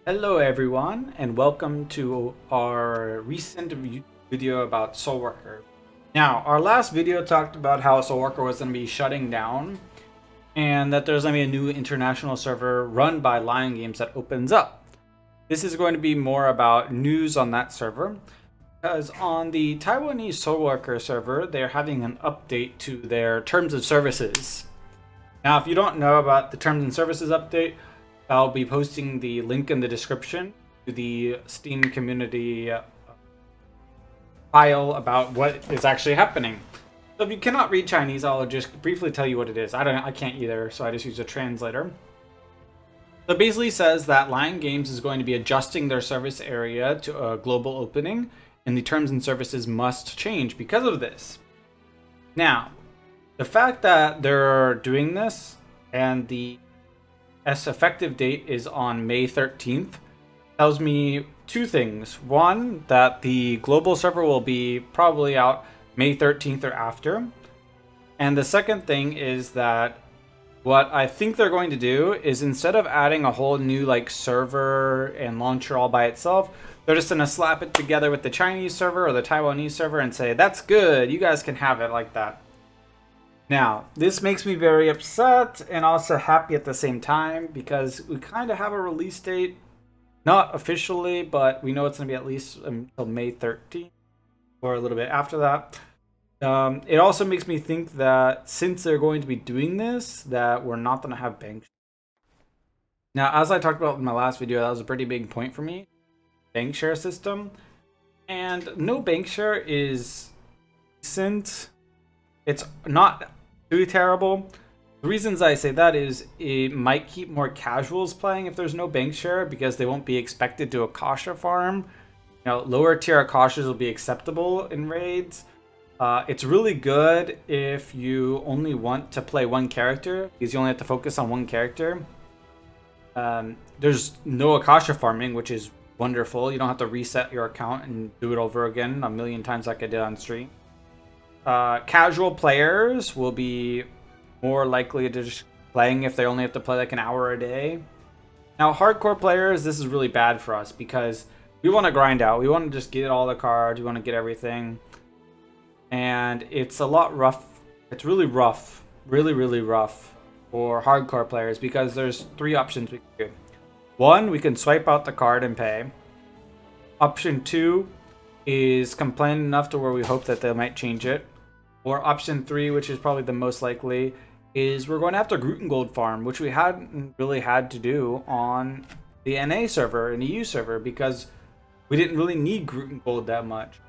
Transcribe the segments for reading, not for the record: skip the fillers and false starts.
Hello everyone, and welcome to our recent video about Soulworker. Now, our last video talked about how Soulworker was going to be shutting down and that there's going to be a new international server run by Lion Games that opens up. This is going to be more about news on that server, because on the Taiwanese Soulworker server, they're having an update to their terms of services. Now, if you don't know about the terms and services update, I'll be posting the link in the description to the Steam community file about what is actually happening. So if you cannot read Chinese, I'll just briefly tell you what it is. I can't either, so I just use a translator. So it basically says that Lion Games is going to be adjusting their service area to a global opening, and the terms and services must change because of this. Now, the fact that they're doing this and the effective date is on May 13th tells me two things. One, that the global server will be probably out May 13th or after. And the second thing is that what I think they're going to do is, instead of adding a whole new server and launcher all by itself, they're just going to slap it together with the Chinese server or the Taiwanese server and say, that's good, you guys can have it like that. Now, this makes me very upset and also happy at the same time, because we kind of have a release date, not officially, but we know it's going to be at least until May 13th or a little bit after that. It also makes me think that since they're going to be doing this, that we're not going to have bank share. Now, as I talked about in my last video, that was a pretty big point for me, bank share system. And no bank share is decent. It's not too terrible. The reasons I say that is it might keep more casuals playing if there's no bank share, because they won't be expected to Akasha farm. You know, lower tier Akashas will be acceptable in raids. It's really good if you only want to play one character, because you only have to focus on one character. There's no Akasha farming, which is wonderful. You don't have to reset your account and do it over again a million times like I did on stream. Casual players will be more likely to just playing if they only have to play like an hour a day. Now, hardcore players, this is really bad for us because we want to grind out. We want to just get all the cards. We want to get everything. And it's a lot rough. It's really rough. Really, really rough for hardcore players, because there's three options we can do. One, we can swipe out the card and pay. Option two is complain enough to where we hope that they might change it. Or option three, which is probably the most likely, is we're going to have to Grutengold farm, which we hadn't really had to do on the NA server and EU server, because we didn't really need Grutengold that much.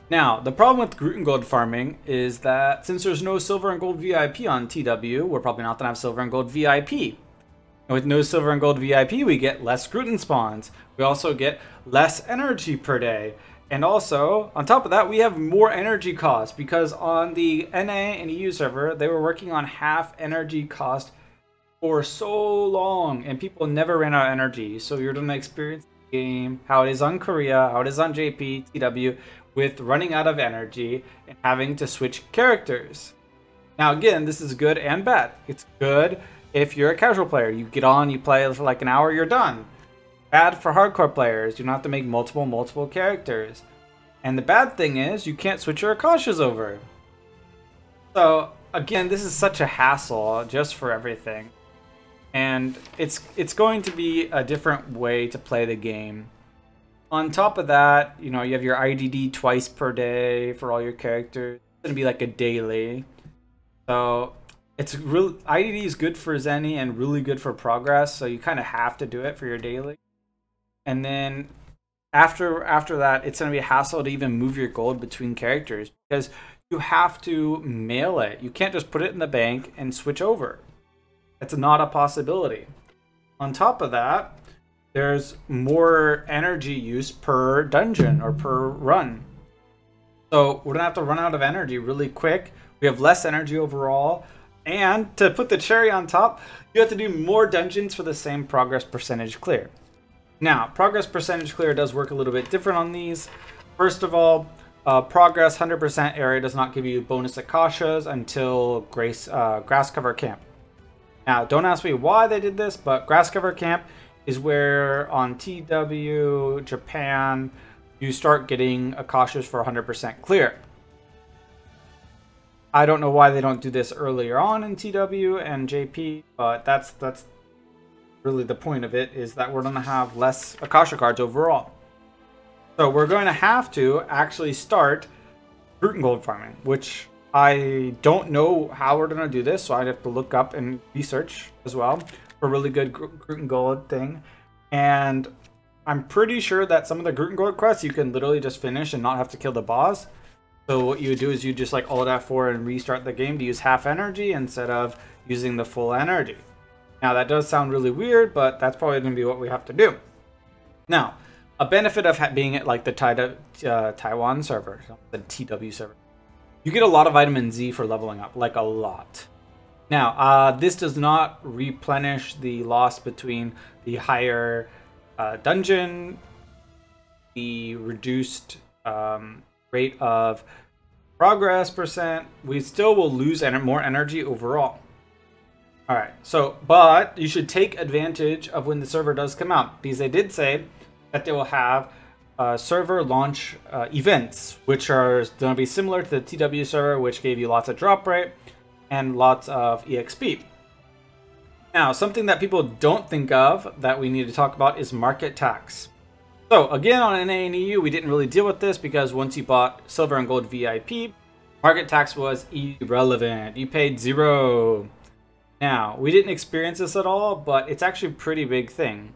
Now, the problem with Grutengold farming is that since there's no silver and gold VIP on TW, we're probably not going to have silver and gold VIP. And with no silver and gold VIP, we get less Gruten spawns. We also get less energy per day. And also, on top of that, we have more energy cost, because on the NA and EU server, they were working on half energy cost for so long, and people never ran out of energy. So you're going to experience the game, how it is on Korea, how it is on JP, TW, with running out of energy and having to switch characters. Now, again, this is good and bad. It's good if you're a casual player. You get on, you play for like an hour, you're done. Bad for hardcore players. You don't have to make multiple characters. And the bad thing is you can't switch your Akashas over. So again, this is such a hassle just for everything. And it's going to be a different way to play the game. On top of that, you know, you have your IDD twice per day for all your characters. It's going to be like a daily. So it's real. IDD is good for Zenny and really good for progress. So you kind of have to do it for your daily. And then after that, it's going to be a hassle to even move your gold between characters, because you have to mail it. You can't just put it in the bank and switch over. It's not a possibility. On top of that, there's more energy use per dungeon or per run. So we're going to have to run out of energy really quick. We have less energy overall. And to put the cherry on top, you have to do more dungeons for the same progress percentage clear. Now, progress percentage clear does work a little bit different on these. First of all, progress 100% area does not give you bonus Akashas until Grass Cover Camp. Now, don't ask me why they did this, but Grass Cover Camp is where on TW Japan you start getting Akashas for 100% clear. I don't know why they don't do this earlier on in TW and JP, but that's really the point of it, is that we're going to have less Akasha cards overall. So we're going to have to actually start Groot and Gold farming, which I don't know how we're going to do this, so I'd have to look up and research as well for a really good Groot and Gold thing. And I'm pretty sure that some of the Groot and Gold quests you can literally just finish and not have to kill the boss. So what you would do is you just like Alt F4 and restart the game to use half energy instead of using the full energy. Now that does sound really weird, but that's probably going to be what we have to do. Now, a benefit of being at like the Taiwan server, the TW server, you get a lot of vitamin Z for leveling up, like a lot. Now, this does not replenish the loss between the higher dungeon, the reduced rate of progress percent. We still will lose more energy overall. Alright, so, but you should take advantage of when the server does come out, because they did say that they will have server launch events, which are going to be similar to the TW server, which gave you lots of drop rate and lots of EXP. Now, something that people don't think of that we need to talk about is market tax. So, again, on NA and EU, we didn't really deal with this because once you bought Silver and Gold VIP, market tax was irrelevant. You paid 0. Now, we didn't experience this at all, but it's actually a pretty big thing.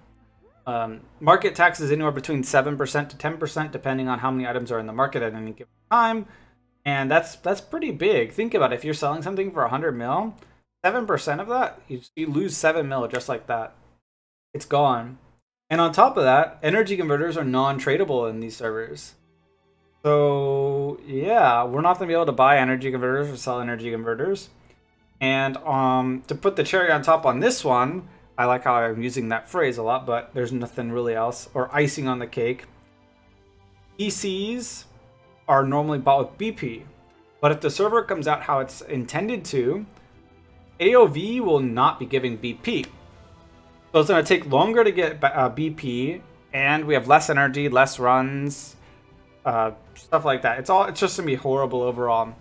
Market tax is anywhere between 7% to 10%, depending on how many items are in the market at any given time. And that's pretty big. Think about it. If you're selling something for 100 mil, 7% of that, you lose 7 mil just like that. It's gone. And on top of that, energy converters are non-tradable in these servers. So, yeah, we're not going to be able to buy energy converters or sell energy converters. And to put the cherry on top on this one, I like how I'm using that phrase a lot, but there's nothing really else, or icing on the cake. ECs are normally bought with BP, but if the server comes out how it's intended to, AOV will not be giving BP. So it's going to take longer to get BP, and we have less energy, less runs, stuff like that. It's just going to be horrible overall.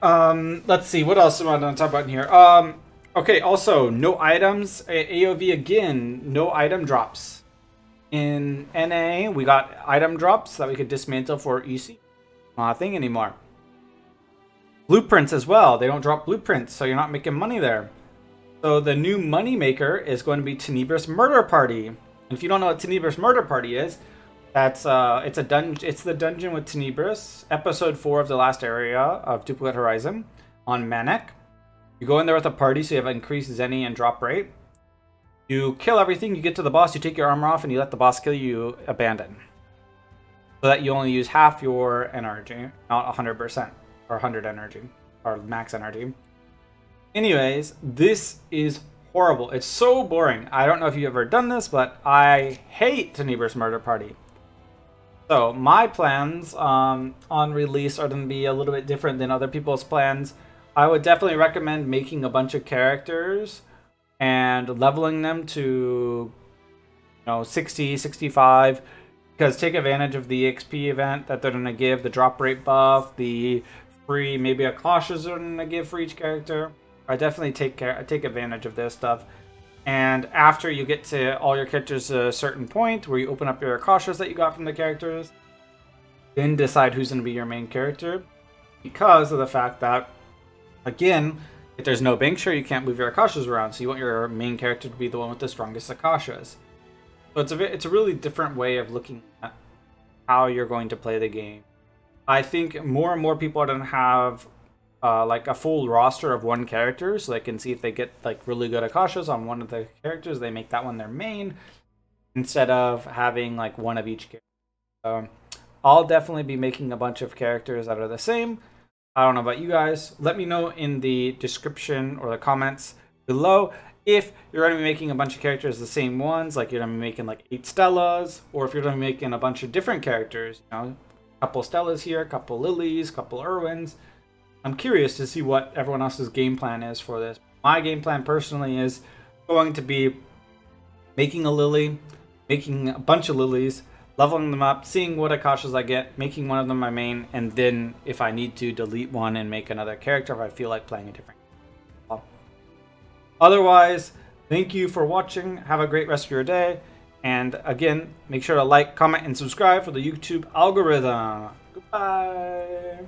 Let's see, what else am I going to talk about in here? Okay, also, no items. AOV again, no item drops. In NA, we got item drops that we could dismantle for EC. Not a thing anymore. Blueprints as well. They don't drop blueprints, so you're not making money there. So the new money maker is going to be Tenebris Murder Party. And if you don't know what Tenebris Murder Party is, that's it's the dungeon with Tenebris, episode 4 of the last area of Duplicate Horizon on Manek. You go in there with a party, so you have increased Zenny and drop rate. You kill everything, you get to the boss, you take your armor off, and you let the boss kill you, you abandon. So that you only use half your energy, not 100%, or 100 energy, or max energy. Anyways, this is horrible. It's so boring. I don't know if you've ever done this, but I hate Tenebris Murder Party. So my plans on release are going to be a little bit different than other people's plans. I would definitely recommend making a bunch of characters and leveling them to 60, 65, because take advantage of the XP event that they're going to give, the drop rate buff, the free maybe Akashas they're going to give for each character. I definitely take advantage of this stuff. And after you get to all your characters a certain point where you open up your Akashas that you got from the characters, then decide who's going to be your main character, because of the fact that, again, if there's no bank share, you can't move your Akashas around, so you want your main character to be the one with the strongest Akashas. So it's a really different way of looking at how you're going to play the game. I think more and more people are going to have like a full roster of one character, so they can see if they get like really good Akashas on one of the characters, they make that one their main, instead of having like one of each character. So I'll definitely be making a bunch of characters that are the same. I don't know about you guys. Let me know in the description or the comments below if you're going to be making a bunch of characters the same ones, like you're going to be making like 8 Stellas, or if you're going to be making a bunch of different characters, Couple Stellas here, couple Lilies, couple Irwins. I'm curious to see what everyone else's game plan is for this. My game plan personally is going to be making a Lily, making a bunch of Lilies, leveling them up, seeing what Akashas I get, making one of them my main, and then if I need to, delete one and make another character if I feel like playing a different. Otherwise, thank you for watching. Have a great rest of your day. And again, make sure to like, comment, and subscribe for the YouTube algorithm. Goodbye.